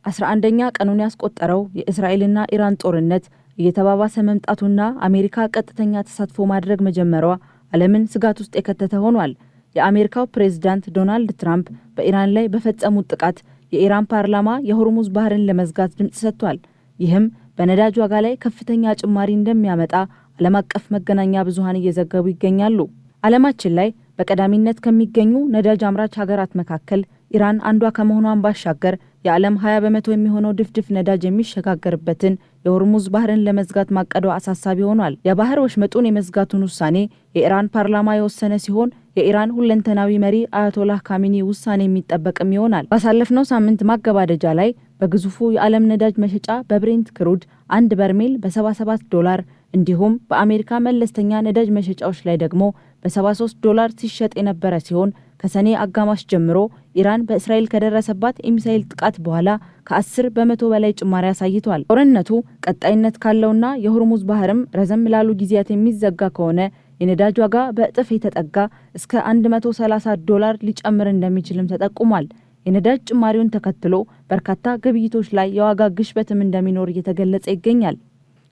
11ኛ ቀኑን ያስቆጠረው የእስራኤልና ኢራን ጦርነት እየተባባሰ መምጣቱና አሜሪካ ቀጥተኛ ተሳትፎ ማድረግ መጀመሯ ዓለምን ስጋት ውስጥ የከተተ ሆኗል። የአሜሪካው ፕሬዝዳንት ዶናልድ ትራምፕ በኢራን ላይ በፈጸሙት ጥቃት የኢራን ፓርላማ የሆርሙዝ ባህርን ለመዝጋት ድምጽ ሰጥቷል። ይህም በነዳጅ ዋጋ ላይ ከፍተኛ ጭማሪ እንደሚያመጣ ዓለም አቀፍ መገናኛ ብዙሃን እየዘገቡ ይገኛሉ። ዓለማችን ላይ በቀዳሚነት ከሚገኙ ነዳጅ አምራች ሀገራት መካከል ኢራን አንዷ ከመሆኗን ባሻገር የዓለም 20% የሚሆነው ድፍድፍ ነዳጅ የሚሸጋገርበትን የሆርሙዝ ባህርን ለመዝጋት ማቀዷ አሳሳቢ ሆኗል። የባህር ወሽመጡን የመዝጋቱን ውሳኔ የኢራን ፓርላማ የወሰነ ሲሆን የኢራን ሁለንተናዊ መሪ አያቶላህ ካሚኒ ውሳኔ የሚጠበቅም ይሆናል። ባሳለፍነው ሳምንት ማገባደጃ ላይ በግዙፉ የዓለም ነዳጅ መሸጫ በብሬንት ክሩድ 1 በርሜል በ$77 እንዲሁም በአሜሪካ መለስተኛ ነዳጅ መሸጫዎች ላይ ደግሞ በ$73 ሲሸጥ የነበረ ሲሆን ከሰኔ አጋማሽ ጀምሮ ኢራን በእስራኤል ከደረሰባት የሚሳኤል ጥቃት በኋላ ከ10 በመቶ በላይ ጭማሪ አሳይቷል። ጦርነቱ ቀጣይነት ካለውና የሆርሙዝ ባህርም ረዘም ላሉ ጊዜያት የሚዘጋ ከሆነ የነዳጅ ዋጋ በእጥፍ የተጠጋ እስከ $130 ሊጨምር እንደሚችልም ተጠቁሟል። የነዳጅ ጭማሪውን ተከትሎ በርካታ ግብይቶች ላይ የዋጋ ግሽበትም እንደሚኖር እየተገለጸ ይገኛል።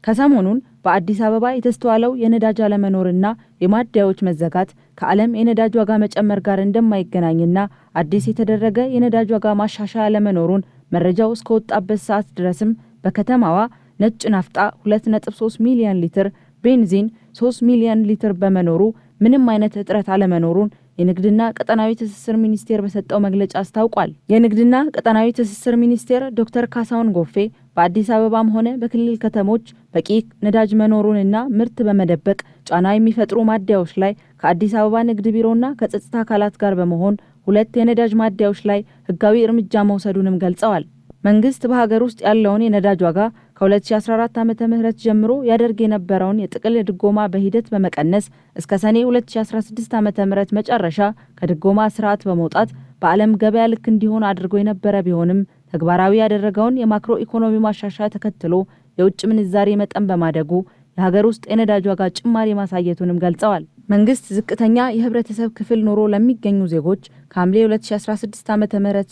ከሰሞኑን በአዲስ አበባ የተስተዋለው የነዳጅ አለመኖርና የማደያዎች መዘጋት ከዓለም የነዳጅ ዋጋ መጨመር ጋር እንደማይገናኝና አዲስ የተደረገ የነዳጅ ዋጋ ማሻሻያ አለመኖሩን መረጃው እስከወጣበት ሰዓት ድረስም በከተማዋ ነጭ ናፍጣ 2.3 ሚሊዮን ሊትር፣ ቤንዚን 3 ሚሊዮን ሊትር በመኖሩ ምንም አይነት እጥረት አለመኖሩን የንግድና ቀጠናዊ ትስስር ሚኒስቴር በሰጠው መግለጫ አስታውቋል። የንግድና ቀጠናዊ ትስስር ሚኒስቴር ዶክተር ካሳሁን ጎፌ በአዲስ አበባም ሆነ በክልል ከተሞች በቂ ነዳጅ መኖሩንና ምርት በመደበቅ ጫና የሚፈጥሩ ማደያዎች ላይ ከአዲስ አበባ ንግድ ቢሮና ከጸጥታ አካላት ጋር በመሆን 2 የነዳጅ ማደያዎች ላይ ህጋዊ እርምጃ መውሰዱንም ገልጸዋል። መንግስት በሀገር ውስጥ ያለውን የነዳጅ ዋጋ ከ2014 ዓ.ም ጀምሮ ያደርግ የነበረውን የጥቅል ድጎማ በሂደት በመቀነስ እስከ ሰኔ 2016 ዓ.ም መጨረሻ ከድጎማ ስርዓት በመውጣት በዓለም ገበያ ልክ እንዲሆን አድርጎ የነበረ ቢሆንም ተግባራዊ ያደረገውን የማክሮ ኢኮኖሚ ማሻሻያ ተከትሎ የውጭ ምንዛሬ መጠን በማደጉ የሀገር ውስጥ የነዳጅ ዋጋ ጭማሪ ማሳየቱንም ገልጸዋል። መንግስት ዝቅተኛ የህብረተሰብ ክፍል ኑሮ ለሚገኙ ዜጎች ከሐምሌ 2016 ዓ.ም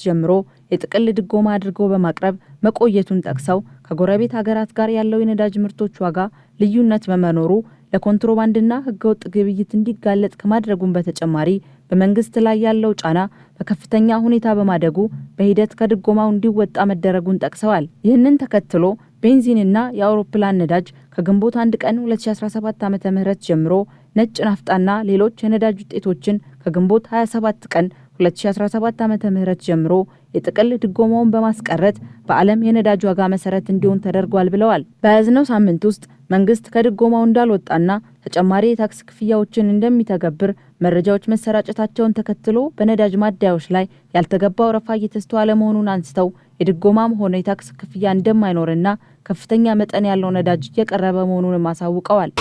ጀምሮ የጥቅል ድጎማ አድርጎ በማቅረብ መቆየቱን ጠቅሰው ከጎረቤት ሀገራት ጋር ያለው የነዳጅ ምርቶች ዋጋ ልዩነት በመኖሩ ለኮንትሮባንድና ህገወጥ ግብይት እንዲጋለጥ ከማድረጉም በተጨማሪ በመንግስት ላይ ያለው ጫና በከፍተኛ ሁኔታ በማደጉ በሂደት ከድጎማው እንዲወጣ መደረጉን ጠቅሰዋል። ይህንን ተከትሎ ቤንዚንና የአውሮፕላን ነዳጅ ከግንቦት 1 ቀን 2017 ዓ.ም ጀምሮ ነጭ ናፍጣና ሌሎች የነዳጅ ውጤቶችን ከግንቦት 27 ቀን 2017 ዓ.ም ጀምሮ የጥቅል ድጎማውን በማስቀረት በዓለም የነዳጅ ዋጋ መሰረት እንዲሆን ተደርጓል ብለዋል። በያዝነው ሳምንት ውስጥ መንግስት ከድጎማው እንዳልወጣና ተጨማሪ የታክስ ክፍያዎችን እንደሚተገብር መረጃዎች መሰራጨታቸውን ተከትሎ በነዳጅ ማደያዎች ላይ ያልተገባ ወረፋ እየተስተዋለ መሆኑን አንስተው የድጎማም ሆነ የታክስ ክፍያ እንደማይኖርና ከፍተኛ መጠን ያለው ነዳጅ እየቀረበ መሆኑንም አሳውቀዋል።